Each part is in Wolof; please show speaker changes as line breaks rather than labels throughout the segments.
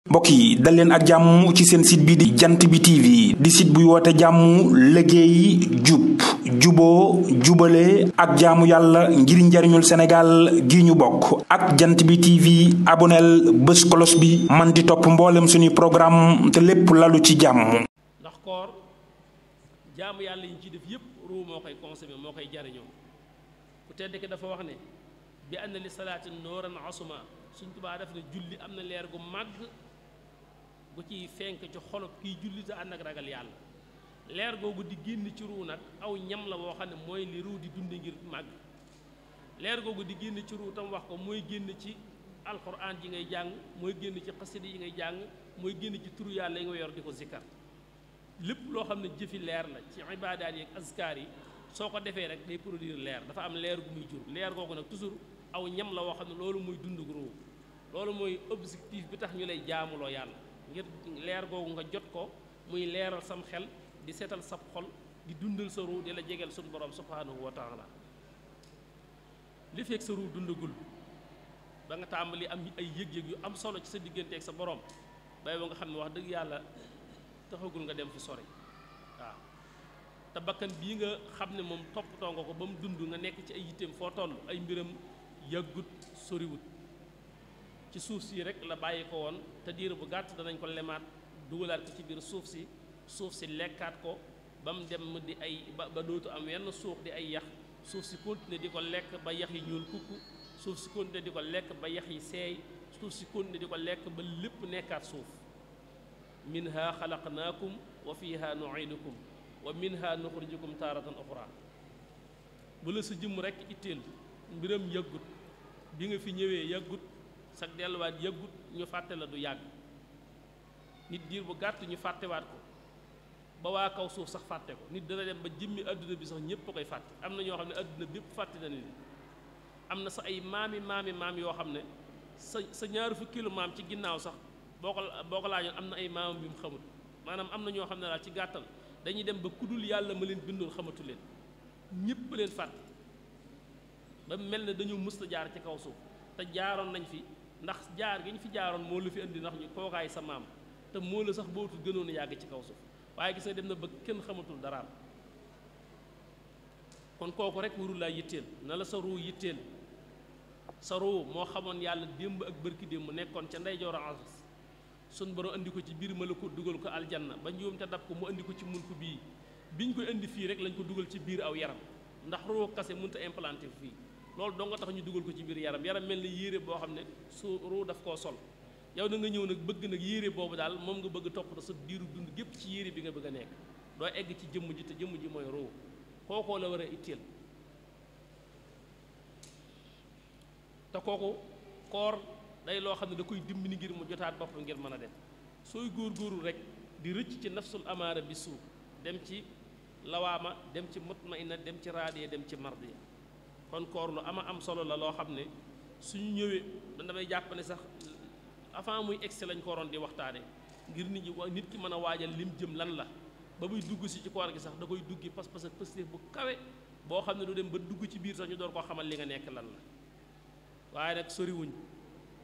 mbokk yi dal leen ak jàmm ci seen site bi di jant bi TV di site buy woote jàmm liggéey jub juboo jubale ak jaamu yàlla ngir njariñul Sénégal gi ñu bokk ak jant bi TV aboneel bés kolos bi man di topp mboolem suñuy programme te lépp lalu ci jàmm.
ndax koor jaamu yàlla yi ñu ci def yépp ruu moo koy consommé moo koy jariñoo ku tedd ki dafa wax ne bi ànd li salaati nooran asuma suñ Tuubaa def ne julli am na leer gu màgg bu ciy fenk ci xolob kiy julli te ànd ak ragal yàlla leer googu di génn ci ruu nag aw ñam la boo xam ne mooy li ruu di dunde ngir màgg leer googu di génn ci ruu tam wax ko mooy génn ci alxuraan ji ngay jàng mooy génn ci xasida yi ngay jàng mooy génn ci turu yàlla yi nga yor di ko zikkar lépp loo xam ne jëfi leer la ci ibaadaat yi ak azkaar yi soo ko defee rek day produire leer dafa am leer gu muy jur leer googu nag toujours aw ñam la woo xam ne loolu mooy dund gu ruu loolu mooy objectif bi tax ñu lay jaamuloo yàlla ngir leer googu nga jot ko muy leeral sam xel di seetal sab xol di dundal sa ruu di la jegeel suñu borom subhanahu wa taala li fekk sa ruu dundagul ba nga tàmbali am ay yëg-yëg yu am solo ci sa diggante ak sa borom bay ba nga xam ne wax dëgg yàlla taxagul nga dem fi sori waaw te bakkan bii nga xam ne moom toppatoo nga ko ba mu dund nga nekk ci ay yitteem foo toll ay mbiram yàggut soriwut ci suuf si rek la bàyyi ko woon te diir bu gàtt danañ ko lemaat dugalaat ko ci biir suuf si lekkaat ko ba mu dem di ay ba dootu am wenn suux di ay yax suuf si continuer di ko lekk ba yax yi ñuul kukk suuf si continuer di ko lekk ba yax yi seey suuf si continuer di ko lekk ba lépp nekkaat suuf minha xalaqnaakum wa fiha nuidukum wa minha nuxrijukum taaratan uxra bu la sa jëmm rek itteel mbiram yàggut bi nga fi ñëwee yàggut sag delluwaat yàggut ñu fàtte la du yàgg nit diir bu gàtt ñu fàttewaat ko ba waa kaw suuf sax fàtte ko nit dana dem ba jëmmi àdduna bi sax ñépp a koy fàtte am na ñoo xam ne àdduna bépp fàtte na ni am na sa ay maam yoo xam ne sa ñaari fukki kilo maam ci ginnaaw sax boo ko laajoon am na ay maamam bi mu xamul maanaam am na ñoo xam ne daal ci gàttal dañuy dem ba kudul yàlla ma leen bindoon xamatu leen ñépp leen fàtte ba mel ne dañoo musta jaar ci kaw suuf te jaaroon nañ fi ndax jaar gi ñu fi jaaroon moo la fi indi ndax ñu kookaay sa maam te moo la sax bootul gënoon a yàgg ci kaw suuf waaye gis nga dem na ba kenn xamatul daraam kon kooku rek warul laa yitteel na la sa ruu yitteel sa ruu moo xamoon yàlla démb ak bërki démb nekkoon ca ndeyjoor as sun borom andi ko ci biir malakut dugal ko aljanna ba njuum te dab ko mu andi ko ci mulku bii biñ koy indi fii rek lañ ko dugal ci biir aw yaram ndax ruu kase mënut a implanté fii loolu doo nga tax ñu dugal ko ci biir yaram mel ni yére boo xam ne su ruu daf koo sol yow na nga ñëw nag bëgg nag yére boobu daal moom nga bëgg topp sa diiru dund gépp ci yére bi nga bëgg a nekk doo egg ci jëmm ji te jëmm ji mooy ruu kookoo la war a itteel te kooku koor day loo xam ne da koy dimbali ngir mu jotaat boppam ngir mën a dem sooy góor-góorlu rek di rëcc ci nafsul amaara bi suu dem ci lawaama dem ci mutmaina dem ci raadiya dem ci mardiya kon koor lu am solo la loo xam ne suñu ñëwee damay jàpp ne sax avant muy egsi lañ ko waroon di waxtaane ngir nit ki mën a waajal lim jëm lan la ba muy dugg si ci koor gi sax da koy duggi pas-pas ak pëstéef bu kawe boo xam ne du dem ba dugg ci biir sax ñu door koo xamal li nga nekk lan la waaye nag soriwuñ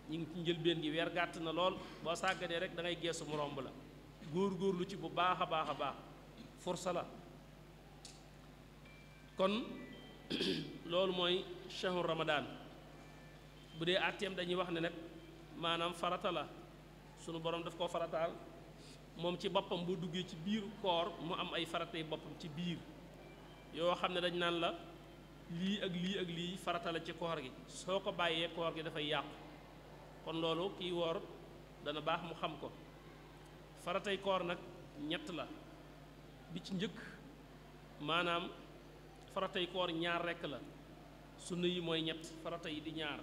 ñu ngi ci njëlbeen gi weer gàtt na lool boo sàgganee rek da ngay geesu mu romb la góor-góorlu ci bu baax a baax fursa la kon loolu mooy shahru ramadan bu dee àtteem dañuy wax ne nag maanaam farata la sunu borom daf koo farataal moom ci boppam boo duggee ci biir koor mu am ay faratay boppam ci biir yoo xam ne dañ naan la lii ak lii ak lii farata la ci koor gi soo ko bàyyee koor gi dafay yàqu kon loolu kiy woor dana baax mu xam ko faratay koor nag ñett la bi ci njëkk maanaam faratay koor ñaar rekk la sunna yi mooy ñett farata yi di ñaar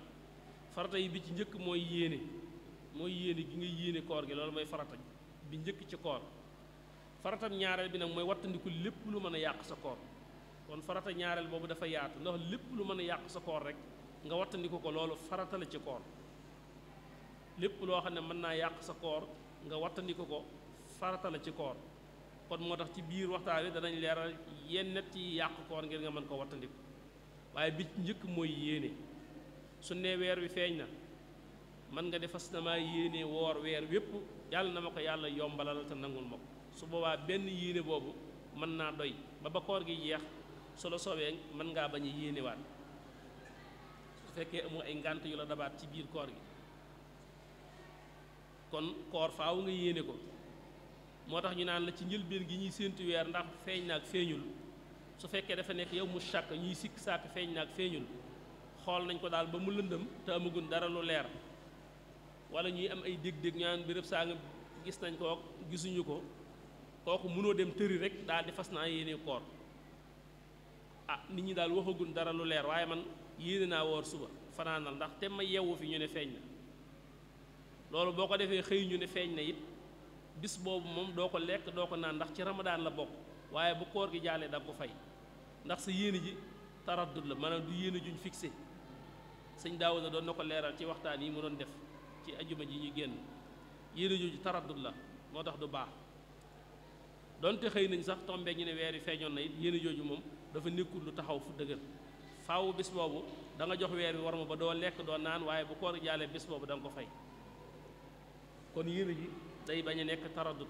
farata yi bi ci njëkk mooy yéene gi nga yéene koor gi loolu mooy farata bi njëkk ci koor faratam ñaareel bi nag mooy wattandiku lépp lu mën a yàq sa koor kon farata ñaareel boobu dafa yaatu ndax lépp lu mën a yàq sa koor rek nga wattandiku ko loolu farata la ci koor lépp loo xam ne mën naa yàq sa koor nga wattandiku ko farata la ci koor kon moo tax ci biir waxtaan wi danañ leeral yenn net ci yàq koor ngir nga mën ko wattandiku waaye bi njëkk mooy yéene su ne weer wi feeñ na man nga defas na maa yéene woor weer wépp yàlla na ma ko yàlla yombalal te nangul ma ko su boobaa benn yéene boobu mën naa doy ba koor gi jeex su la soobee mën ngaa bañ a yéenewaat su fekkee amoo ay ngànt yu la dabaat ci biir koor gi kon koor faaw nga yéene ko moo tax ñu naan la ci njëlbéen gi ñuy séentu weer ndax feeñ na ak feeñul su fekkee dafa nekk yow mu sàkk ñuy sikk sàkk feeñ na ak feeñul xool nañ ko daal ba mu lëndëm te amagun dara lu leer wala ñuy am ay dég-dég ñaan béréb saa nga gis nañ ko gisuñu ko kooku mënoo dem tëri rek daal di fas naa yéene koor nit ñi daal waxagun dara lu leer waaye man yéene naa woor suba fanaanal ndax te ma yewwu fi ñu ne feeñ na loolu boo ko defee xëy ñu ne feeñ na it bis boobu moom doo ko lekk doo ko naan ndax ci ramadaan la bokk waaye bu koor gi jàllee da nga ko fay ndax sa yéene ji taraddud la maanaam du yéene juñ fixé sëñ Daawuda doon na ko leeral ci waxtaan yi mu doon def ci ajuma ji ñu génn yéene jooju taraddud la moo tax du baax donte xëy nañ sax tombé ñu ne weer yi feeñoon na it yéene jooju moom dafa nekkul lu taxaw fu dëgër faaw bis boobu da nga jox weer wi war ma ba doo lekk doo naan waaye bu koor gi jàllee bis boobu da nga ko fay kon yéene ji day bañ a nekk taraddud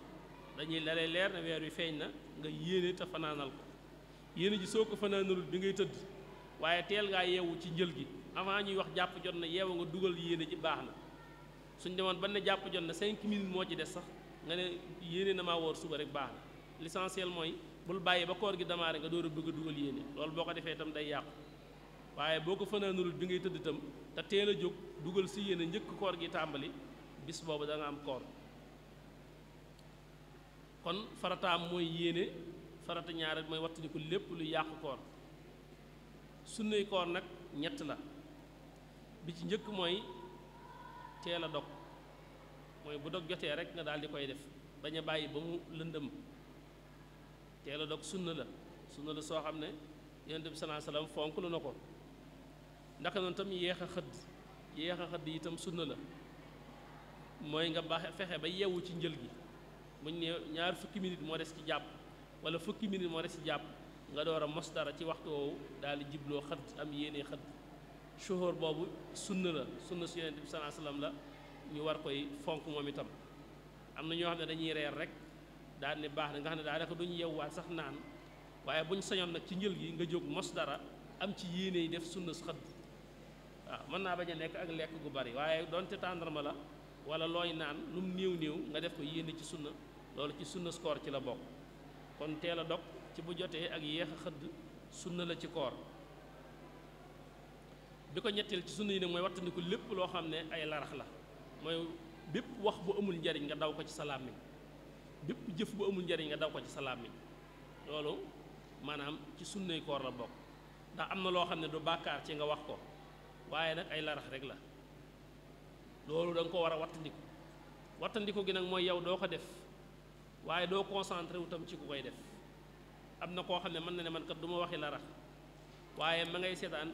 dañuy lay leer ne weer wi feeñ na nga yéene te fanaanal ko yéene ji soo ko fanaanalul bi ngay tëdd waaye teel ngaa yeewu ci njël gi avant ñuy wax jàpp jot na yeewu nga dugal yéene ji baax na suñ demoon ba ne jàpp jot na 5 minutes moo ci des sax nga ne yéene na maa woor suba rek baax na l'essentiel mooy bul bàyyi ba koor gi damaare nga door a bëgg a dugal yéene loolu boo ko defee itam day yàqu waaye boo ko fanaanalul bi ngay tëdd itam te teel a jóg dugal si yéene njëkk koor gi tàmbali bis boobu da nga am koor kon farataam mooy yéene farata ñaareel mooy wattandiku lépp lu yàq koor sunnay koor nag ñett la bi ci njëkk mooy teel a dog mooy bu dog jotee rek nga daal di koy def bañ a bàyyi ba mu lëndëm teel a dog sunna la soo xam ne yonent bi sallallahu alayhi wasallam fonk lu na ko ndaka noonu tam yéex a xëdd itam sunna la mooy nga fexe ba yeewu ci njël gi buñ ne ñaar fukki minute moo des ci jàpp wala fukki minute moo des ci jàpp nga door a mos dara ci waxtu woowu daal di jibloo xëdd am yéene xëdd suhóor boobu sunna su yonent bi sallallahu alayhi wasallam la ñu war koy fonk moom itam am na ñoo xam ne dañuy reer rek daal ne baax na nga xam ne daanaka duñu yewwaat sax naan waaye buñ sañoon nag ci njël gi nga jóg mos dara am ci yéene yi def sunna xëdd waaw mën naa bañ a nekk ak lekk gu bari waaye donte tàndarma la wala looy naan lu mu néew nga def ko yéene ci sunna loolu ci sunna koor ci la bokk kon teel a dog ci bu jotee ak yéex a xëdd sunna la ci koor bi ko ñetteel ci sunna yi nag mooy wattandiku lépp loo xam ne ay larax la mooy bépp wax bu amul njariñ nga daw ko ci sa làmmiñ bépp jëf bu amul njariñ nga daw ko ci sa làmmiñ loolu maanaam ci sunnay koor la bokk ndax am na loo xam ne du bàkkaar ci nga wax ko waaye nag ay larax rek la loolu da nga ko war a wattandiku gi nag mooy yow doo ko def waaye doo concentré wu tam ci ku koy def am na koo xam ne mën na ne man kat du ma waxi larax waaye ma ngay seetaan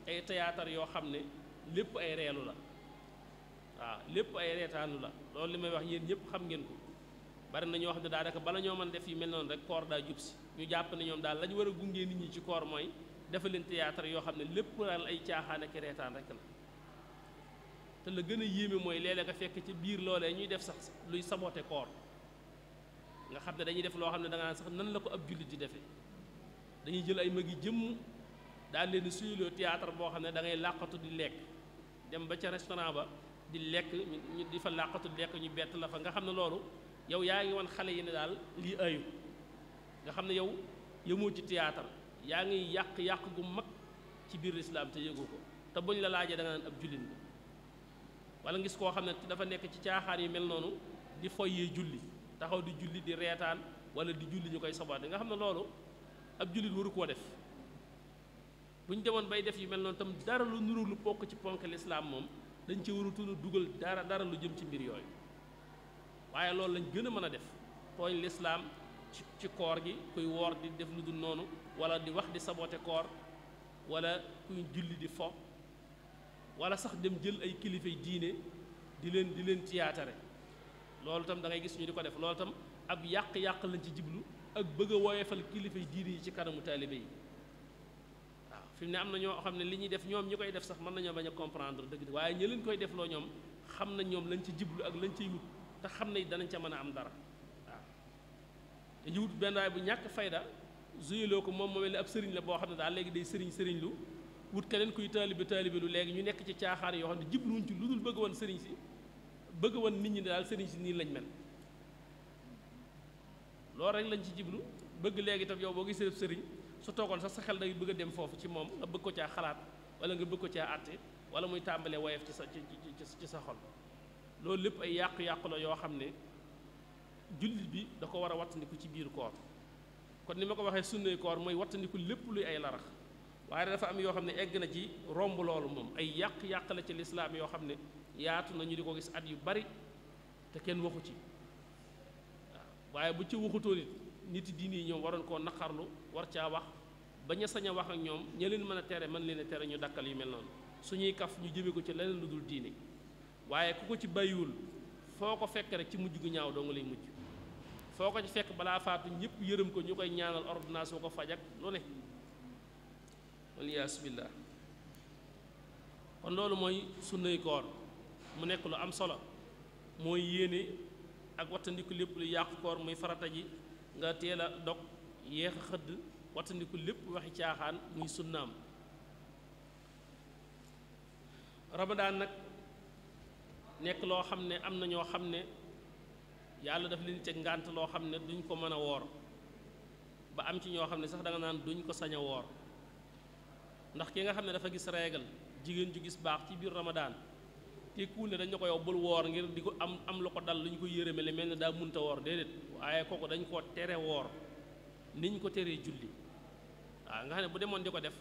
ay théâtre yoo xam ne lépp ay reelu la waaw lépp ay reetaanu la loolu li may wax yéen ñëpp xam ngeen ko bari na ñoo xam ne daanaka bala ñoo mën def yi mel noonu rek koor daa jub si ñu jàpp ne ñoom daal la ñu war a gungee nit ñi ci koor mooy dafa leen théâtre yoo xam ne lépp daal ay caaxaan ak reetaan rek la te la gën a yéeme mooy léeg-léeg nga fekk ci biir loolee ñuy def sax luy saboté koor nga xam ne dañuy def loo xam ne da nga naan sax nan la ko ab jullit di defee dañuy jël ay mag yi jëmm daal leen di suyuloo théâtre boo xam ne da ngay làqatu di lekk dem ba ca restaurant ba di lekk ñu di fa làqatu di lekk ñu bett la fa nga xam ne loolu yow yaa ngi wan xale yi ne daal lii ayu nga xam ne yow yemoo ci théâtre yaa ngi yàq gu mag ci biir lislaam te yëgu ko te buñ la laajee da nga naan ab jullit nga wala ngis koo xam ne dafa nekk ci caaxaan yu mel noonu di foyee julli taxaw di julli di reetaan wala di julli ñu koy saboté nga xam ne loolu ab jullit waru koo def bu ñu demoon bay def yu mel noonu tam dara lu nuru lu bokk ci ponk lislaam moom dañ ci warutul dugal dara lu jëm ci mbir yooyu waaye loolu lañ gën a mën a def tooñ lislaam ci koor gi kuy woor di def lu dul noonu wala di wax di saboté koor wala kuy julli di fo wala sax dem jël ay kilifay diine di leen tiyaatare loolu tam da ngay gis ñu di ko def loolu tam ab yàq-yàq lañ ci jiblu ak bëgg a woyefal kilifay diine yi ci kanamu taalibe yi waaw fi mu ne am na ñoo xam ne li ñuy def ñoom ñi koy def sax mën nañoo bañ a comprendre dëgg waaye ñi leen koy def loo ñoom xam na ñoom lañ ci jiblu ak lañ ciy wut te xam ne danañ ca mën a am dara waaw te ñu wut benn waay bu ñàkk fayda zuyeloo ko moom mel ne ab sëriñ la boo xam ne daal léegi day sëriñ lu wut keneen kuy taalibe lu léegi ñu nekk ci caaxaan yoo xam ne jibluwuñ ci lu dul bëgg woon sëriñ si bëgg woon nit ñi daal sëriñ si nii lañ mel loolu rek lañ ci jiblu bëgg léegi tam yow boo gisee sëriñ su toogoon sax sa xel day bëgg a dem foofu ci moom nga bëgg ko caa xalaat wala nga bëgg ko caa àtte wala muy tàmbalee woyof ci sa xol loolu lépp ay yàqu-yàqu la yoo xam ne jullit bi da ko war a wattandiku ci biir koor kon ni ma ko waxee sunnay koor mooy wattandiku lépp luy ay larax waaye dafa am yoo xam ne egg na ci romb loolu moom ay yàq-yàq la ci lislaam yoo xam ne yaatu na ñu di ko gis at yu bari te kenn waxu ci waaw waaye bu ci waxutoo nit diini yi ñoom waroon koo naqarlu war caa wax ba ña sañ a wax ak ñoom ña leen mën a tere mën leen a tere ñu dakkal yu mel noonu suñuy kaf ñu jëme ko ci leneen lu dul diine waaye ku ko ci bàyyiwul foo ko fekk rek ci mujj gu ñaaw doo nga lay mujj foo ko ci fekk balaa faatu ñëpp yërëm ko ñu koy ñaanal ordonnance boo ko faj ak lu ne waliyaasu billaah kon loolu mooy sunnay koor mu nekk lu am solo mooy yéene ak wattandiku lépp lu yàqu koor muy farata ji nga teel a dog yéex a xëdd wattandiku lépp waxi caaxaan muy sunnaam ramadaan nag nekk loo xam ne am na ñoo xam ne yàlla daf leen teg ngànt loo xam ne duñ ko mën a woor ba am ci ñoo xam ne sax da nga naan duñ ko sañ a woor ndax ki nga xam ne dafa gis régal jigéen ju gis baax ci biir ramadaan te ku ne dañ ko yow bul woor ngir di ko am lu ko dal lu ñu ko yërëmele mel ne daa munta woor déedéet waaye kooku dañ koo tere woor niñ ko teree julli waaw nga xam ne bu demoon di ko def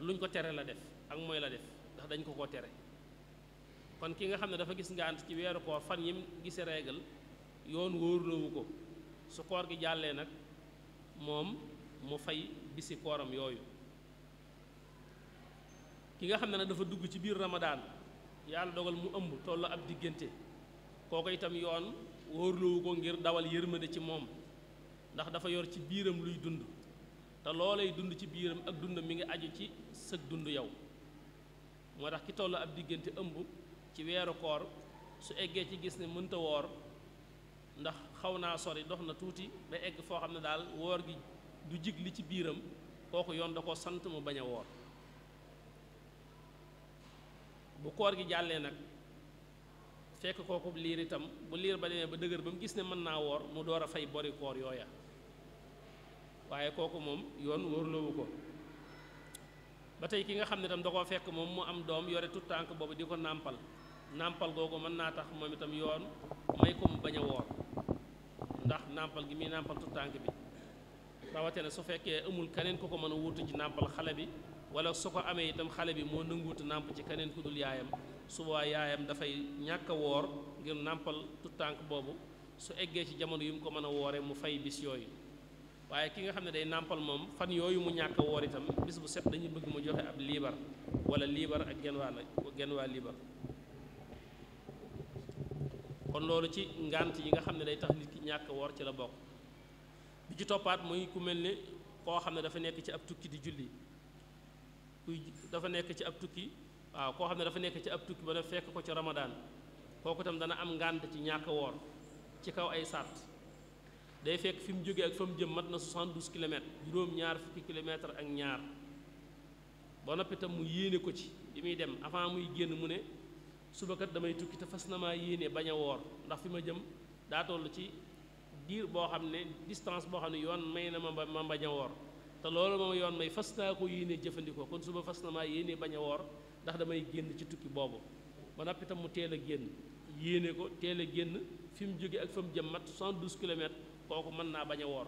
luñ ko tere la def ak mooy la def ndax dañ ko koo tere kon ki nga xam ne dafa gis ngànt ci weeru koor fan yim gisee régal yoon wóorloowu ko su koor gi jàllee nag moom mu fay bisi kooram yooyu ki nga xam ne nag dafa dugg ci biir ramadaan yàlla dogal mu ëmb tollu ab diggante kooku itam yoon wóorloowu ko ngir dawal yërmande ci moom ndax dafa yor ci biiram luy dund te loolay dund ci biiram ak dundam mi ngi aju ci sëg dund yow moo tax ki tollu ab diggante ëmb ci weeru koor su eggee ci gis ne mënta woor ndax xaw naa sori dox na tuuti ba egg foo xam ne daal woor gi du jig li ci biiram kooku yoon da ko sant mu bañ a woor bu koor gi jàllee nag fekk kooku liir itam bu liir ba demee ba dëgër ba mu gis ne mën naa woor mu door a fay bori koor yooya waaye kooku moom yoon wóorloowu ko ba tey ki nga xam ne itam da koo fekk moom mu am doom yore tout tànk boobu di ko nàmpal googu mën naa tax moom itam yoon may ko mu bañ a woor ndax nàmpal gi muy nàmpal tout tànk bi rawatina su fekkee amul keneen ku ko mën a wuutu ci nàmpal xale bi wala su ko amee itam xale bi moo nanguutu nàmp ci keneen ku dul yaayam su boobaa yaayam dafay ñàkk a woor ngir nàmpal tout tànk boobu su eggee ci jamono yu mu ko mën a wooree mu fay bis yooyu waaye ki nga xam ne day nàmpal moom fan yooyu mu ñàkk a woor itam bis bu set dañuy bëgg mu joxe ab liibar wala liibar ak genn waa liibar kon loolu ci ngànt yi nga xam ne day tax nit ki ñàkk a woor ci la bokk bi ci toppaat muy ku mel ne koo xam ne dafa nekk ci ab tukki di julli dafa nekk ci ab tukki waaw koo xam ne dafa nekk ci ab tukki ba ne fekk ko ci ramadaan kooku itam dana am ngànt ci ñàkk woor ci kaw ay sàrt day fekk fi mu jógee ak fa mu jëm mat na 72 kilomètres juróom-ñaar fukki kilomètres ak ñaar ba noppi itam mu yéene ko ci bi muy dem avant muy génn mu ne suba kat damay tukki te fas na maa yéene bañ a woor ndax fi ma jëm daa toll ci diir boo xam ne distance boo xam ne yoon may na ma bañ a woor te loolu moom yoon may fas naa ko yéene jëfandikoo kon suba fas na maa yéene bañ a woor ndax damay génn ci tukki boobu ba noppi tam mu teel a génn yéene ko teel a génn fi mu jóge ak fa mu jëm mat 72 kilomètres kooku mën naa bañ a woor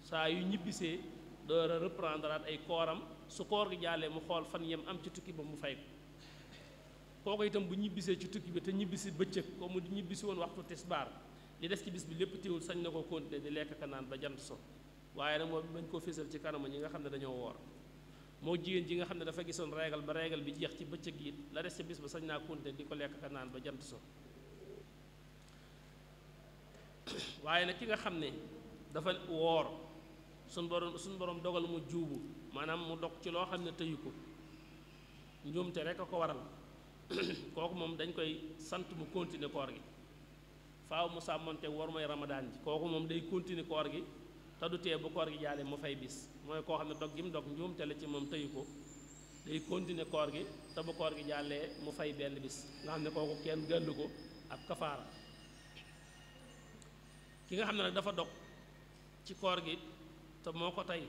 saa yu ñibbisee door a reprendre ay kooram su koor gi jàllee mu xool fan yem am ci tukki ba mu fay ko kooku itam bu ñibbisee ci tukki bi te ñibbisi bëccëg ko mu ñibbisi woon waxtu tisbaar li des ci bis bi lépp teewul sañ na ko continuer di lekk ka naan ba jant so waaye nag moom bañ koo fésal ci kanam ñi nga xam ne dañoo woor moo jigéen ji nga xam ne dafa gisoon régal ba régal bi jeex ci bëccëg yi la des ci bis ba sañ naa continuer di ko lekk ka naan ba jant so waaye nag ki nga xam ne dafa woor suñ borom dogal mu juubu maanaam mu dog ci loo xam ne tëyu ko njuumte rek a ko waral kooku moom dañ koy sant mu continuer koor gi faaw mu sàmmonte war mooy ramadaan ji kooku moom day continuer koor gi te du tee bu koor gi jaalee mu fay bis mooy koo xam ne dog gi mu dog njuumte la ci moom tëyu ko day continuer koor gi te bu koor gi jàllee mu fay benn bis nga xam ne kooku kenn gàllu ko ab kafaara ki nga xam ne nag dafa dog ci koor gi te moo ko tey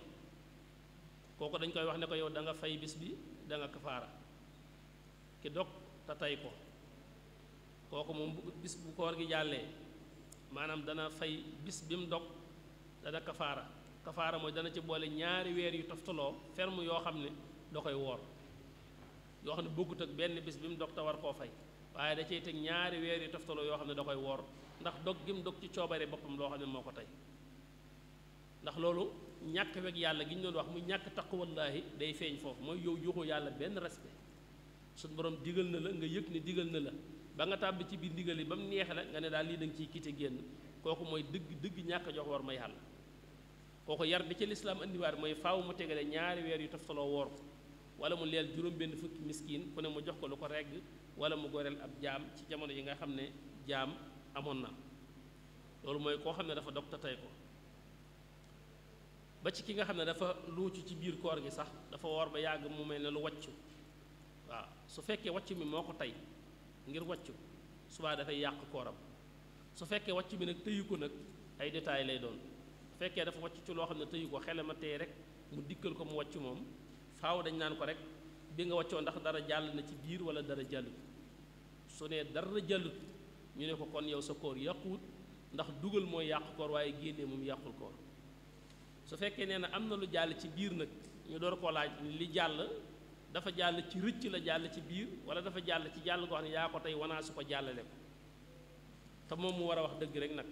kooku dañ koy wax ne ko yow da nga fay bis bi da nga kafaara ki dog te tey ko kooku moom bis bu koor gi jàllee maanaam dana fay bis bi mu dog dana kafaara mooy dana ci boole ñaari weer yu toftaloo ferme yoo xam ne da koy woor yoo xam ne bokkut ak benn bis bi mu dog te war koo fay waaye da cay teg ñaari weer yu toftaloo yoo xam ne da koy woor ndax dog gi mu dog ci coobare boppam loo xam ne moo ko tey ndax loolu ñàkk weg yàlla gi ñu doon wax mu ñàkk taqwallaahi day feeñ foofu mooy yow joxoo yàlla benn respect suñu borom digal na la nga yëg ne digal na la ba nga tàbbi ci biir ndigal yi ba mu neexe la nga ne daal lii da nga ciy quitté génn kooku mooy dëgg ñàkk jox war ma yàlla kooku yar bi ci lislaam andiwaat mooy faaw mu tegale ñaari weer yu toftaloo woor ko wala mu leel juróom-benn fukki miskin ku ne mu jox ko lu ko regg wala mu goreel ab jaam ci jamono yi nga xam ne jaam amoon na loolu mooy koo xam ne dafa dog te tey ko ba ci ki nga xam ne dafa luucu ci biir koor gi sax dafa woor ba yàgg mu mel ne lu wàccu waaw su fekkee wàccu mi moo ko tey ngir wàccu subaa dafay yàq kooram su fekkee wàccu mi nag tëyu ko nag ay détails lay doon su fekkee dafa wàcc ci loo xam ne tëyu ko xele ma tey rek mu dikkal ko mu wàccu moom faaw dañ naan ko rek bi nga wàccoo ndax dara jàll na ci biir wala dara jàllut su ne dara jàllut ñu ne ko kon yow sa koor yàquwut ndax dugal mooy yàq koor waaye génnee moom yàqul koor su fekkee nee na am na lu jàll ci biir nag ñu door koo laaj li jàll dafa jàll ci rëcc la jàll ci biir wala dafa jàll ci jàll goo xam ne yaa ko tey wanaa su ko jàllale ko te moom mu war a wax dëgg rek nag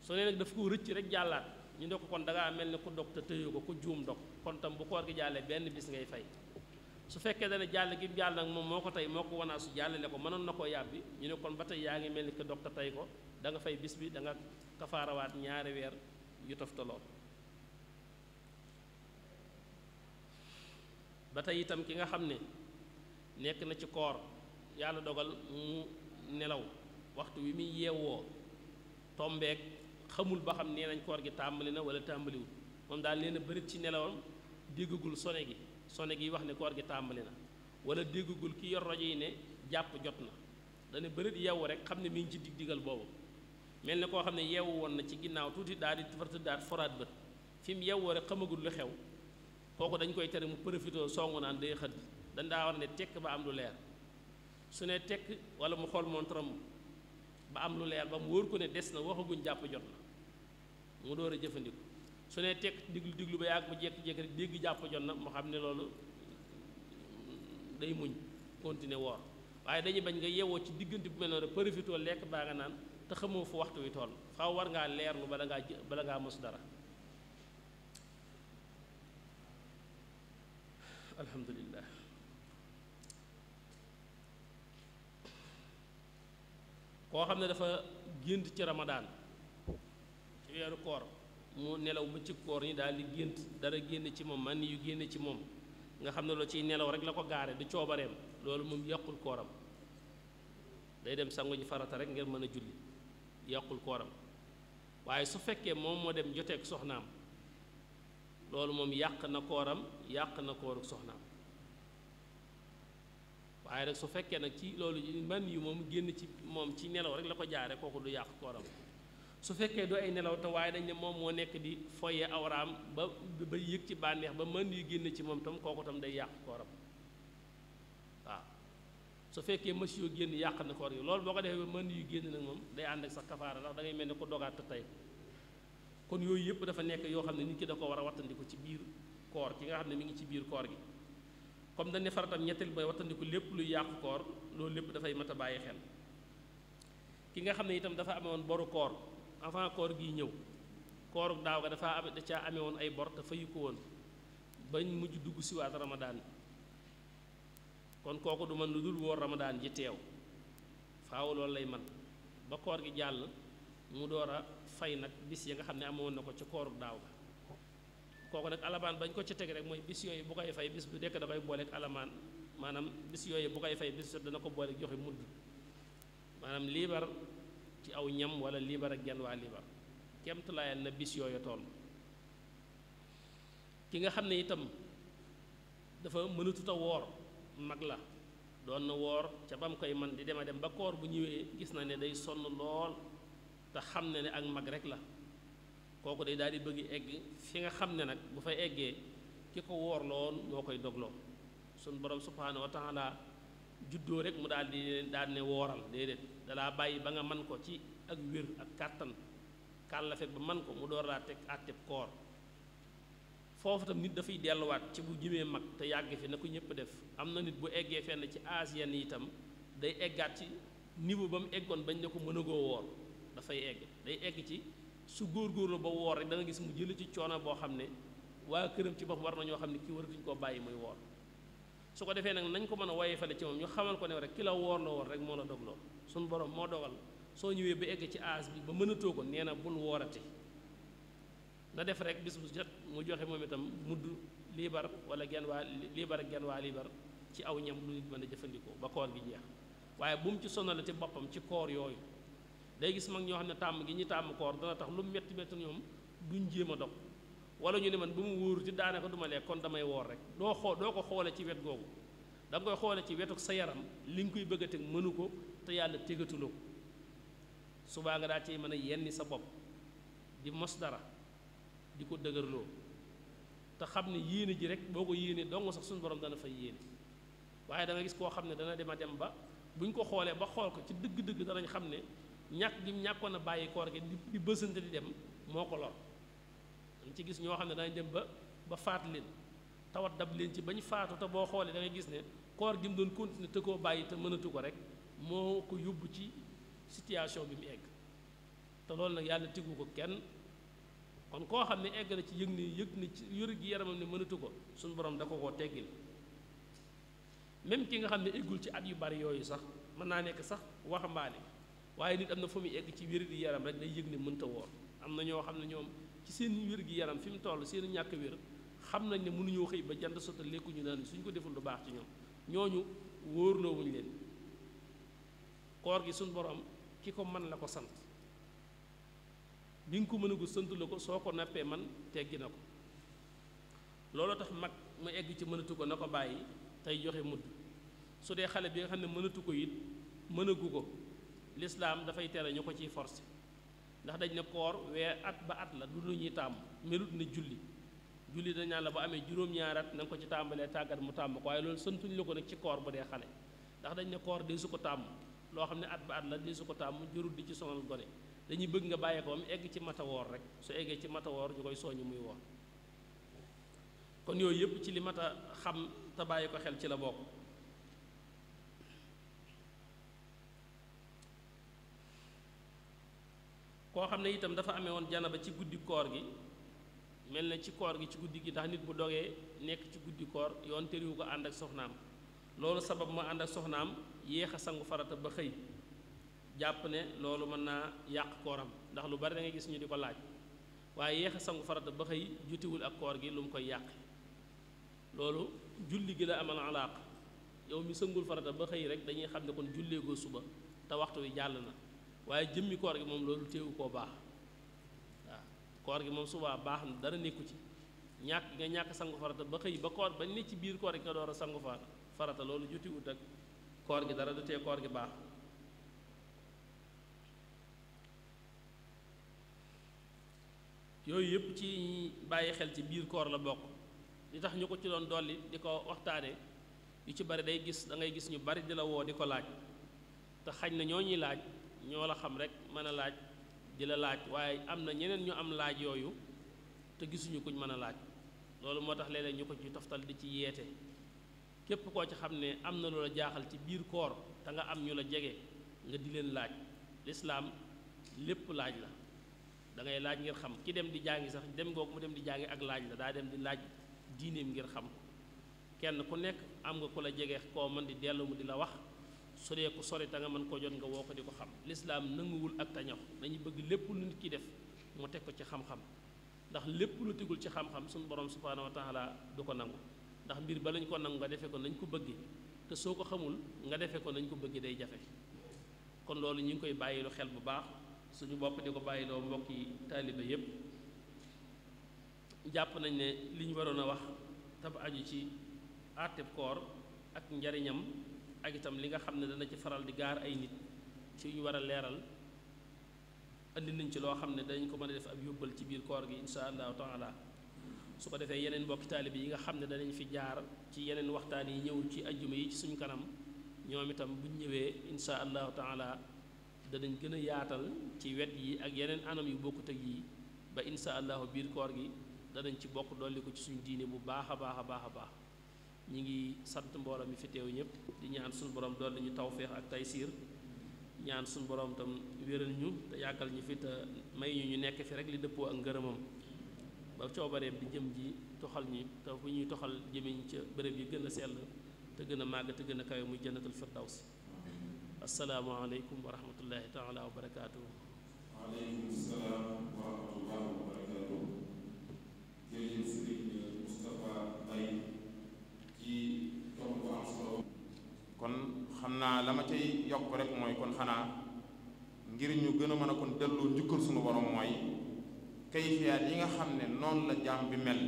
su ne nag daf ko rëcc rek jàllaat ñu ne ko kon da ngaa mel ne ku dog te tëyu ko ku juum dog kon tam bu koor gi jàllee benn bis ngay fay su fekkee dana jàll gi jàll nag moom moo ko tey moo ko wanaa su jàllale ko mënoon na koo yàbbi ñu ne kon ba tey yaa ngi mel ni ku dog te tey ko da nga fay bis bi da nga kafaarawaat ñaari weer yu toftaloo ba tey itam ki nga xam ne nekk na ci koor yàlla dogal mu nelaw waxtu wi muy yeewoo tombeek xamul ba xam nee nañ koor gi tàmbali na wala tàmbaliwul moom daal nee na bërit ci nelawam déggagul sone gi wax ne koor gi tàmbali na wala déggagul ki yor rajo yi ne jàpp jot na dana bërit yeewu rek xam ne mi ngi ci dig-digal boobu mel ne koo xam ne yeewu woon na ci ginnaaw tuuti daal di fartëddaat foraat bët fi mu yeewoo rek xamagul lu xew kooku dañ koy tere mu profité songu naan day xëdd dañ daa war ne tekk ba am lu leer su ne tekk wala mu xool montaram ba am lu leer ba mu wóor ko ne des na waxaguñ jàpp jot na mu door a jëfandiku su ne tekk diglu ba yàgg mu jékki-jékki rek dégg jàpp jot na mu xam ne loolu day muñ continuer woor waaye dañuy bañ nga yewoo ci diggante bu mel noonu profité lekk baa nga naan te xamoo fu waxtu wi toll faaw war ngaa leerlu bala ngaa mos dara alhamdulillah koo xam ne dafa gént ci ramadaan ci weeru koor mu nelaw ba ci koor ñi daal di gént dara génn ci moom man yu génn ci moom nga xam ne loo ciy nelaw rek la ko gaare du coobareem loolu moom yàqul kooram day dem sangu ji farata rek ngir mën a julli yàqul kooram waaye su fekkee moom moo dem joteek soxnaam loolu moom yàq na kooram yàq na kooru soxnaam waaye rek su fekkee nag ci loolu man yu moom génn ci moom ci nelaw rek la ko jaare kooku du yàq kooram su fekkee du ay nelaw te waaye dañ ne moom moo nekk di foye awraam ba yëg ci bànneex ba man yu génn ci moom tam kooku tam day yàq kooram waaw su fekkee monsieur génn yàq na koor gi loolu boo ko defee ba mën yu génn nag moom day ànd ak sa kafaara ndax da ngay mel ne ko dogaat te tey kon yooyu yëpp dafa nekk yoo xam ne nit ki da ko war a wattandiku ci biir koor ki nga xam ne mi ngi ci biir koor gi comme dañ ne faratam ñetteel bay wattandiku lépp luy yàqu koor loolu lépp dafay mat a bàyyi xel ki nga xam ne itam dafa amewoon boru koor avant koor gi ñëw kooru daaw ga da caa amee woon ay bor te fayu ko woon bañ mujj dugg siwaat ramadaan kon kooku du man lu dul woor ramadaan ji teew faaw loolu lay man ba koor gi jàll mu door a fay nag bis ya nga xam ne amoon na ko ci kooru daaw ga kooku nag alamaan bañ ko ci teg rek mooy bis yooyu bu koy fay bis bu nekk da koy booleeg alamaan maanaam bis yooyu bu koy fay bis jot dana ko boole joxe mudd maanaam liibar ci aw ñam wala liibar ak genn waa liibar kemtulaayal na bis yooyu toll ki nga xam ne itam dafa mënatut a woor mag la doon na woor ca ba mu koy man di dem a dem ba koor bu ñëwee gis na ne day sonn lool te xam ne ak mag rek la kooku day daal di bëgg egg fi nga xam ne nag bu fay eggee ki ko woor loon moo koy dogloo suñ borom subhaanahu wa taala juddoo rek mu daal ne wooral déedéet dalaa bàyyi ba nga man ko ci ak wér ak kàttan kàllafe ba man ko mu door laa teg àtteb koor foofu tam nit dafay delluwaat ci bu jëmee mag te yàgg fi na ko ñëpp def am na nit bu eggee fenn ci âge yenn itam day eggaat ci niveau ba mu eggoon bañ ne ko mën a goo woor dafay egg day egg ci su góorgóorlu ba woor rek da nga gis mu jël ci coono boo xam ne waa këram ci bopp war na ñoo xam ne kii waratuñ koo bàyyi muy woor su ko defee nag nañ ko mën a woyee fale ci moom ñu xamal ko ne rek ki la woor la woor rek moo la dogloo suñu borom moo dogal soo ñëwee ba egg ci âge bi ba mënatoo ko nee na bul woorati na def rek bis bu jot mu joxe moom itam mudd liibar wala genn waa liibar ak genn waa liibar ci aw ñam lu nit mën a jëfandikoo ba koor gi jeex waaye bu mu ci sonalati boppam ci koor yooyu day gis mag ñoo xam ne tàmm gi ñu tàmm koor dana tax lu metti metti ñoom duñ jéem a dog wala ñu ne man bu mu wóoru ci daanaka du ma lekk kon damay woor rek doo ko xoole ci wet googu da nga koy xoole ci wetuk sa yaram li nga koy bëgg a teg mënu ko te yàlla tégatuloo subaa nga daal ciy mën a yenni sa bopp di mos dara di ko dëgërloo te xam ne yéene ji rek boo ko yéene dong sax suñu borom dana fay yéene waaye da nga gis koo xam ne dana dem a dem ba buñ ko xoolee ba xool ko ci dëgg-dëgg danañ xam ne ñàkk gi ñàkkoon a bàyyi koor gi di bësante di dem moo ko lor dañ ci gis ñoo xam ne danañ dem ba faat leen tawat dab leen ci bañ faatu te boo xoolee da ngay gis ne koor gi mu doon continuer te koo bàyyi te mënatu ko rek moo ko yóbbu ci situation bi mu egg te loolu nag yàlla tegu ko kenn kon koo xam ne egg na ci yëg na ci yor gi yaramam ne mënatu ko suñu borom da ko koo teggil même ki nga xam ne eggul ci at yu bari yooyu sax mën naa nekk sax waxambaane waaye nit am na fu muy egg ci wér gi yaram rek day yëg ne mënta woor am na ñoo xam ne ñoom ci seen wér gi yaram fi mu toll seen ñàkk wér xam nañ ne mënuñoo xëy ba jant sotta lekkuñu naan suñ ko deful lu baax ci ñoom ñooñu wóorloowuñu leen koor gi suñu borom ki ko man la ko sant bi nga ko mënagul sant la ko soo ko nappee man teggi na ko looloo tax mag mu egg ci mënatu ko na ko bàyyi tey joxe mudd su dee xale bi nga xam ne mënatu ko it mënagu ko lislaam dafay tere ñu ko ciy forcé ndax dañ ne koor weer at ba at la du lu ñuy tàmm melut na julli dañ naan la bu amee juróom-ñaari at na nga ko ci tàmbalee tàggat mu tàmm ko waaye loolu santuñ la ko nag ci koor bu dee xale ndax dañ ne koor dee su ko tàmm loo xam ne at ba at la dee su ko tàmm jërul di ci sonal gone dañuy bëgg nga bàyyee ko am egg ci matawoor rek su eggee ci matawoor ñu koy soññ muy woor kon yooyu yëpp ci li mata xam te bàyyi ko xel ci la bokk koo xam ne itam dafa amee woon janaba ci guddi koor gi mel na ci koor gi ci guddi gi ndax nit bu dogee nekk ci guddi koor yoon teriwu ko ànd ak soxnaam loolu sabab ma ànd ak soxnaam yéex a sangu farata ba xëy jàpp ne loolu mën naa yàq kooram ndax lu bari da ngay gis ñu di ko laaj waaye yéex a sangu farata ba xëy jutiwul ak koor gi lu mu koy yàq loolu julli gi la amal alaaq yow mi sëngul farata ba xëy rek dañuy xam ne kon julleegoo suba te waxtu wi jàll na waaye jëmmi koor gi moom loolu téewu koo baax waaw koor gi moom subaa baax na dara nekku ci ñàkk nga ñàkk sangu farata ba xëy ba koor ba ne ci biir koor gi nga door a sangu farata loolu jutiwut ak koor gi dara du tee koor gi baax yooyu yëpp ci bàyyi xel ci biir koor la bokk li tax ñu ko ci doon dolli di ko waxtaane yu ci bari day gis da ngay gis ñu bari di la woo di ko laaj te xañ na ñoo ñuy laaj ñoo la xam rek mën a laaj di la laaj waaye am na ñeneen ñu am laaj yooyu te gisuñu kuñ mën a laaj loolu moo tax léeg-léeg ñu ko ci toftal di ci yeete képp koo ci xam ne am na lu la jaaxal ci biir koor te nga am ñu la jege nga di leen laaj lislaam lépp laaj la da ngay laaj ngir xam ki dem di jàngi sax dem googu mu dem di jàngi ak laaj la daa dem di laaj diineem ngir xam ko kenn ku nekk am nga ku la jege koo mën di dellu mu di la wax su dee ku sori ta nga mën koo jot nga woo ko di ko xam lislaam nanguwul ak tañax dañuy bëgg lépp lu nit ki def mu teg ko ci xam-xam ndax lépp lu tegul ci xam-xam suñu borom subhaanahu wa taala du ko nangu ndax mbir ba lañ ko nangu nga defee ko nañ ko bëggee te soo ko xamul nga defe ko nañ ko bëgg day jafe kon loolu ñu ngi koy bàyyilu xel bu baax suñu bopp di ko bàyyiloo mbokki taalibe yépp jàpp nañ ne li ñu waroon a wax tab aju ci àtteb koor ak njariñam ak itam li nga xam ne dana ci faral di gaar ay nit ci ñu war a leeral andi nañ ci loo xam ne dañ ko mën a def ab yóbbal ci biir koor gi insha allahu taala su ko defee yeneen mbokki taalibe yi nga xam ne danañ fi jaar ci yeneen waxtaan yi ñëw ci ajjuma yi ci suñu kanam ñoom itam buñ ñëwee insha allahu taala danañ gën a yaatal ci wet yi ak yeneen anam yu bokkut ak yi ba insha allahu biir koor gi danañ ci bokk dolli ko ci suñu diine bu baax a baax a baax a baax ñi ngi sant mbooloo mi fi teew ñëpp di ñaan suñu borom dolli ñu tawféex ak taysiir ñaan suñu borom tam wéral ñu te yàggal ñu fi te may ñu nekk fi rek li dëppoo ak ngërëmam ba coobareem di jëm ji toxal ñi te bu ñuy toxal jëmiñ ca bërëb yi gën a sell te gën a màgg te gën a kawe muy jannatul firdaws assalaamu aleykum wa rahmatullahi taala wa barakaatuhu.
waaleykum salaam wa rahmatullahi wa barakaatuhu. jërëjëf Serigne Moustapha Mbaye ci tomb bu am solo. kon xam naa la ma cay yokk rek mooy kon xanaa ngir ñu gën a mën a kon delloo njukkal sunu borom mooy kayfiyaat yi nga xam ne noonu la jaam bi mel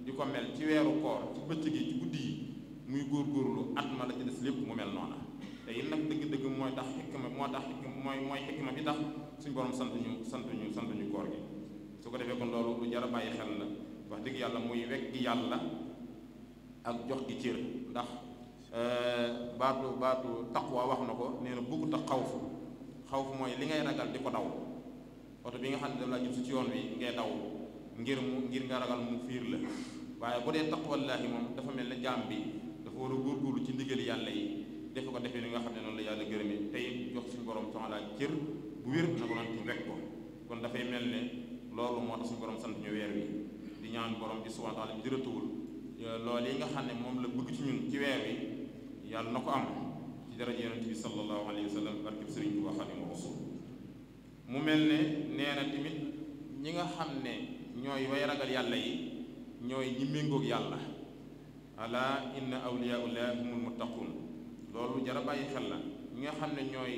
di ko mel ci weeru koor ci bëccëg yi ci guddi yi muy góorgóorlu at ma la ci des lépp mu mel noona te it nag dëgg-dëgg mooy tax xikma moo tax mooy xikma bi tax suñu borom sant ñu koor gi su ko defee kon loolu lu jar a bàyyi xel la wax dëgg yàlla muy wekk yàlla ak jox gi cër ndax baatu taqwa wax na ko nee na bëggut a xawfu mooy li ngay ragal di ko daw oto bi nga xam ne daf laa jub si ci yoon wi ngay daw ngir nga ragal mu fiir la waaye bu dee taqwallaahi moom dafa mel ne jaam bi dafa war a góorgóorlu ci ndigali yàlla yi defe ko defee ni nga xam ne noonu la yàlla gërëme tey jox suñu borom taala cër bu wér na ko doon rek ko kon dafay mel ne loolu moo tax suñu borom sant ñu weer wi di ñaan borom bi subhaanahu wa taala bi jërëtuwul loolu yi nga xam ne moom la bëgg ci ñun ci weer wi yàlla na ko am ci daraja yonent bi sallallahu alayhi wa sallam barkeb Sëriñ Tuubaa Xaadimu Rasuul mu mel ne nee na tamit ñi nga xam ne ñooy way ragal yàlla yi ñooy ñi méngoog yàlla ala inna awliyaullahi humul muttaqun loolu jara bàyyi xel la ñi nga xam ne ñooy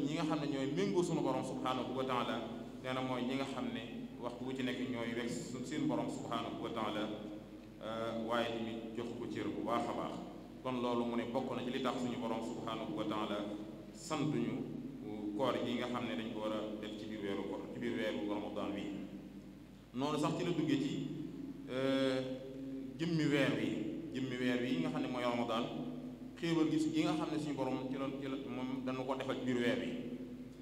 ñi nga xam ne ñooy méngoo sunu borom subhanahu wa taala nee na mooy ñi nga xam ne waxtu wu ci nekk ñooy wekk seen borom subhanahu wa taala waaye tamit jox ko cër bu baax a baax kon loolu mu ne bokk na ci li tax suñu borom subhanahu wa taala santuñu koor yi nga xam ne dañ ko war a def ci biir weeru koor ci biir weeru ramadan wi noonu sax ci la duggee ci jëmmi weer wi nga xam ne mooy ramadan xéewal gi yi nga xam ne suñu borom ci la moom dañu ko defal ci biir weer wi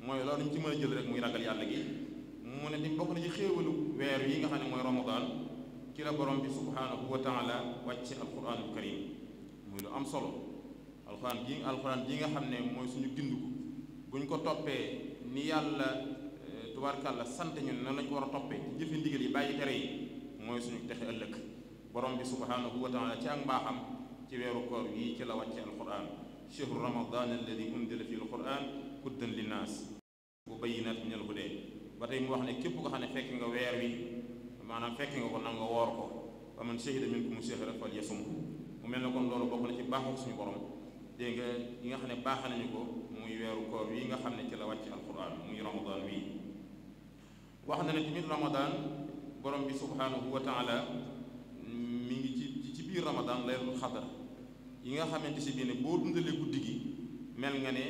mooy loolu ñu ci mën a jël rek muy ragal yàlla gi mu ne ni bokk na ci xéewalu weer yi nga xam ne mooy ramadan ci la borom bi subhanahu wa taala wàcce alquranul karim muy lu am solo alquran ji nga xam ne mooy suñu gindiku buñ ko toppee ni yàlla tubaarkàlla sant ñun nan lañ ko war a toppee ci jëfe ndigal yi bàyyi tere yi mooy suñu texe ëllëg borom bi subhanahu wa taala ci ak mbaaxam ci weeru koor yi ci la wàcce alquran chahru ramadan alladi unzila fi alquran huddan linnaas wa bayyinaat min al-hudaa ba tey mu wax ne képp ko xam ne fekk nga weer wi maanaam fekk nga ko na nga woor ko wa man shahida minkum shahra falyasumhu mu mel ne kon loolu bokk na ci baaxu suñu borom dégg nga yi nga xam ne baax nañu ko muy weeru koor yi nga xam ne ci la wàcc alquran muy ramadan bii wax na ne tamit ramadan borom bi subhanahu wa taala mi ngi ci biir ramadan laylatul xadar yi nga xamante si bii ne boo dundalee guddi gi mel nga ne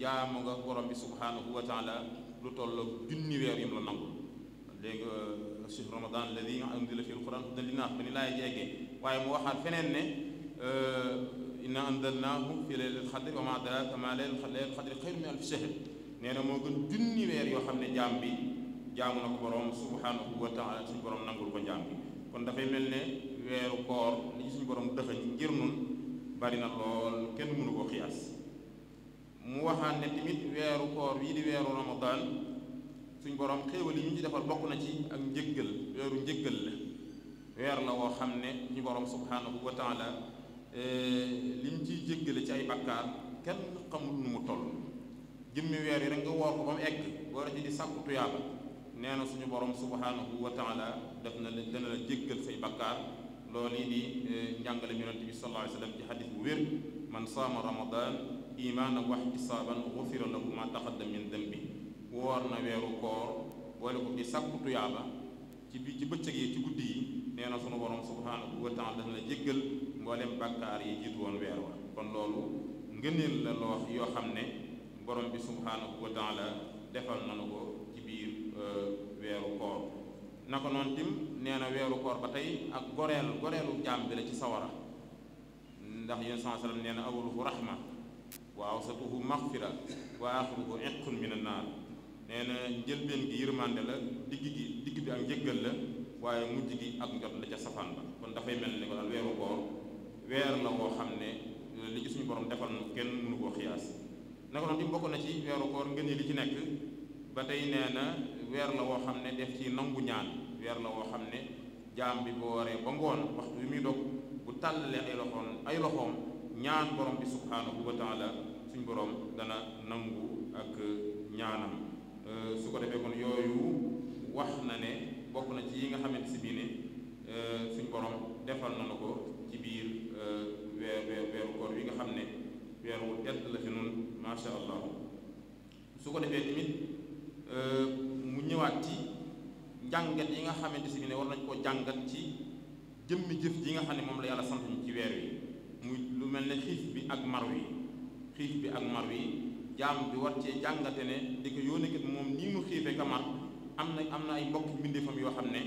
jaamu nga borom bi subhanahu wa taala lu toll junni weer yi mu la nangul dégg nga chahru ramadan alladi unzila fi alquran hudan linnaas ba ni laay jeegee waaye mu waxaat feneen ne inna anzalnaahu fi laylatil xadri wa maa adraaka maa laylatul xadri xayrun min alfi shahr nee na moo gën junni weer yoo xam ne jaam bi jaamu na ko borom subhanahu wa taala suñu borom nangul ko jaam bi kon dafay mel ne weeru koor li suñu borom dëxëñ ngir nun bari na lool kenn mënu ko xiyaas mu waxaan ne tamit weeru koor bii di weeru ramadan suñu borom xéewal yi ñu ci defal bokk na ci ak njëggal weeru njëggal la weer la woo xam ne ñu borom subhanahu wa taala li mu ciy jéggale ci ay bakkaar kenn xamul nu mu toll jëmmi weer yi rek nga woor ko ba mu egg war a ci di sàkku tuyaaba nee na suñu borom subhanahu wa taala def na dana la jéggal say bakkaar loolu yi di njàngale yonent bi sallallahu alayhi wa sallam ci xadis bu wér man saama ramadan imaanan wa ihtisaaban gufira lahu ma taqaddama min dambi woor na weeru koor boole ko di sàkku tuyaaba ci bëccëg yi ci guddi yi nee na sunu borom subhanahu wa taala dana la jéggal mboolem bàkkaar yi jiitu woon weer wa kon loolu ngëneel la loo yoo xam ne borom bi subhanahu wa taala defal nanu ko ci biir weeru koor naka noonu tim nee na weeru koor ba tey ak goreelu jaam bi la ci sawara ndax yéen saa sallam nee na awaluhu rahma wa awsatuhu maghfira wa axiruhu itqun min annaar nee na njëlbeen gi yërmande la digg bi ak njëggal la waaye mujj gi ak njot la ca safaan ba kon dafay mel ni ko daal weeru koor weer la woo xam ne li ci suñu borom defal na kenn mënu koo xiyaas naka noonu tim bokk na ci weeru koor ngeen li ci nekk ba tey nee na weer la woo xam ne def ci nangu ñaan weer la woo xam ne jaam bi boo waree ba ngoon waxtu bi muy dog bu tàllalee ay loxoom ñaan borom bi subhanahu wa taala suñ borom dana nangu ak ñaanam su ko defee kon yooyu wax na ne bokk na ci yi nga xamante si bii ne suñ borom defal nañu ko ci biir weeru koor wi nga xam ne weeru tedd la fi nun masha allah su ko defee tamit mu ñëwaat ci njàngat yi nga xamante si bii ne war nañ koo jàngat ci jëmmi jëf ji nga xam ne moom la yàlla sant ñu ci weer wi muy lu mel ne xiif bi ak mar wi jaam bi war cee jàngate ne di ko yónnee kat moom nii mu xiifee ka mar am na ay mbokk mbindeefam yoo xam ne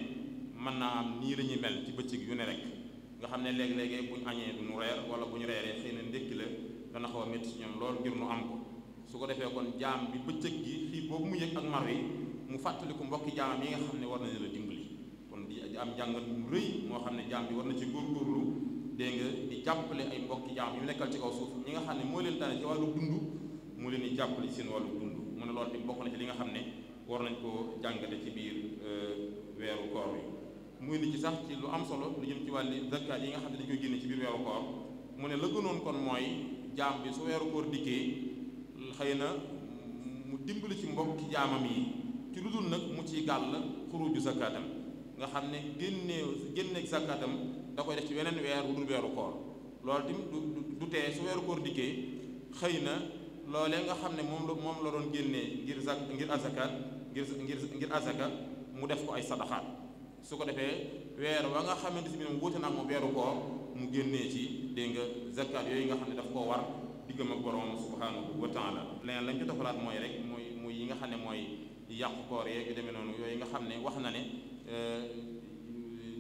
mën naa am nii la ñuy mel ci bëccëg yu ne rek nga xam ne léeg-léegi bu ñu añee du ñu reer wala bu ñu reeree xëy na ndékki la dana xaw a métti ci ñoom lool ngir nu am ko su ko defee kon jaam bi bëccëg gi xiif boobu mu yëg ak mar wi mu fàttaliku mbokki jaamam yi nga xam ne war nañu la dimbali kon di am jàngat mu rëy moo xam ne jaam bi war na ci góorgóorlu dégg nga di jàppale ay mbokki jaam yu nekkal ci kaw suuf ñi nga xam ne moo leen tane ci wàllu dund mu leen di jàppale ci seen wàllu dund mu ne loolu tamit bokk na ci li nga xam ne war nañ koo jàngate ci biir weeru koor wi muy ni ci sax ci lu am solo lu jëm ci wàlli zakkaat yi nga xam ne dañ koy génne ci biir weeru koor mu ne la gënoon kon mooy jaam bi su weeru koor dikkee xëy na mu dimbali ci mbokki jaamam yi ci lu dul nag mu ciy gàll xuruju zakkaatam nga xam ne génneeg zakkaatam da koy def ci weneen weer wu dul weeru koor loolu tamit du tee su weeru koor dikkee xëy na loolee nga xam ne moom la doon génnee ngir azaka mu def ko ay sadaxaat su ko defee weer wa nga xamante si bi moom wuute na ak moom weeru koor mu génnee ci dégg nga zakat yooyu nga xam ne daf koo war diggam ak borom subhanahu wa taala leneen lañ ko defalaat mooy rek muy yi nga xam ne mooy yàqu koor yeeg yu demee noonu yooyu nga xam ne wax na ne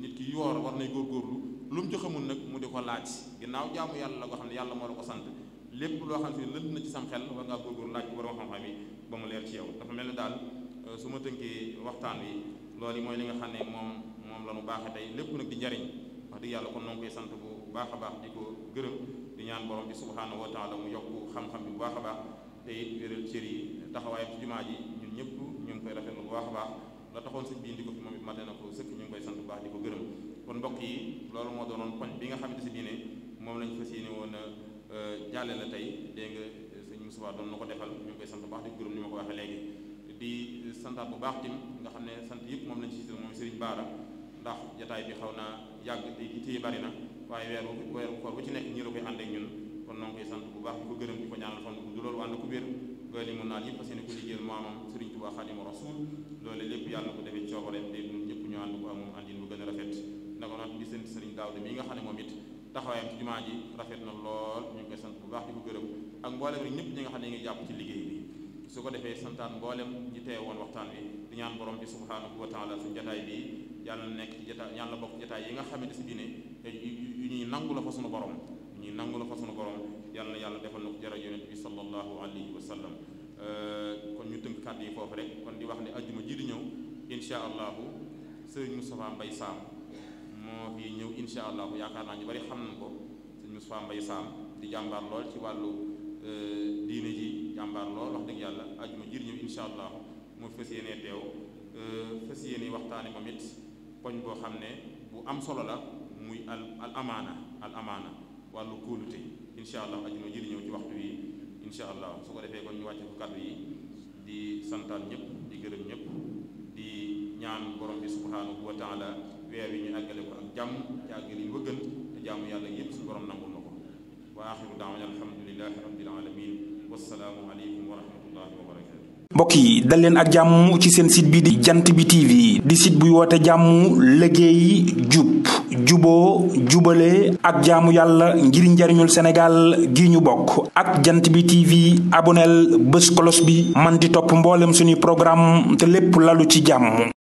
nit ki yoor war nay góorgóorlu lu mu ci xamul nag mu di ko laaj ginnaaw jaamu yàlla la ko xam ne yàlla moo la ko sant lépp loo xam ne lënt na ci sam xel war ngaa góorgóorlu laaj ko borom xam-xam yi ba mu leer ci yow dafa mel ni daal su ma tënkee waxtaan wi loolu yi mooy li nga xam ne moom la ñu baaxee tey lépp nag di njariñ wax dëgg yàlla kon noo ngi koy sant bu baax a baax di ko gërëm di ñaan borom bi subhanahu wa taala mu yokk xam-xam bi bu baax a baax te it wéral cër yi taxawaayam ci jumaa ji ñun ñëpp ñu ngi koy rafetlu bu baax a baax la taxoon sëñ bi indi ko fi moom it mate na ko sëkk ñu ngi koy sant bu baax di ko gërëm kon mbokk yi loolu moo doonoon poñ bi nga xamante si bii ne moom lañ fas yéene woon jàlle la tey dégg nga sëñ Moussa doon na ko defal ñu ngi koy sant bu baax di ko gërëm ni ma ko waxee léegi di santaat bu baax tim nga xam ne sant yëpp moom lañ ci moom Serigne Bara ndax jataay bi xaw naa yàgg te téye bari na waaye weeru koor bu ci nekk ñi la koy ànd ak ñun kon noo ngi koy sant bu baax di ko gërëm di ko ñaanal fan du loolu ànd ko wér ba li mun naan yëpp fas yéene ko liggéeyal maamam Serigne Touba Khadimu Rasul loolu lépp yàlla na ko defee coobare te ñun ñëpp ñu ànd ko ak moom àndin bu gën a rafet naka noonu di seen Serigne Daouda mi nga xam ne moom it taxawaayam ci jumaa ji rafet na lool ñu ngi koy sant bu baax di ko gërëm ak mboolem rek ñëpp ñi nga xam ne ngi jàpp ci liggéey bi su ko defee santaan mboolem ñi tee woon waxtaan wi di ñaan borom bi subhanahu wa taala suñu jataay bi yàlla na nekk ci jataay yàlla bokk jataay yi nga xamante si bii ne yu ñuy nangu la fa sunu borom yàlla na yàlla defal na ko jara yonent bi sallallahu alayhi wa sallam kon ñu tënk kàddu yi foofu rek kon di wax ne ajjuma ji di ñëw insha allahu sëriñ Moustapha Mbaye Sam moo fi ñëw insha allahu yaakaar naa ñu bari xam nañ ko sëriñ Moustapha Mbaye Sam di jàmbaar lool ci wàllu diine ji jàmbaar lool wax dëgg yàlla ajjuma ji di ñëw insha allahu moo fas yéenee teew fas yéene waxtaane moom it poñ boo xam ne bu am solo la muy al amaana wàllu kóolute insha allah ajjuma ji di ñëw ci waxtu wi insha allah su ko defee kon ñu wàcce ko kàddu yi di santaan ñëpp di gërëm ñëpp di ñaan borom bi subhanahu wa taala weer wi ñu àggale ko ak jàmm ci àggale ñu wëggal te jaamu yàlla yëpp suñu borom nangul na ko wa axiru daawana alhamdulillahi rabbil alamin wassalaamu aleykum wa rahmatullahi wa barakatu.
mbokk yi dal leen ak jàmm ci seen site bi di jant bi TV di site buy woote jàmm liggéey jub juboo jubale ak jaamu yàlla ngir njariñul Sénégal gi ñu bokk. ak jant bi TV aboneel bés kolos bi man di topp mboolem suñuy programme te lépp lalu ci jàmm.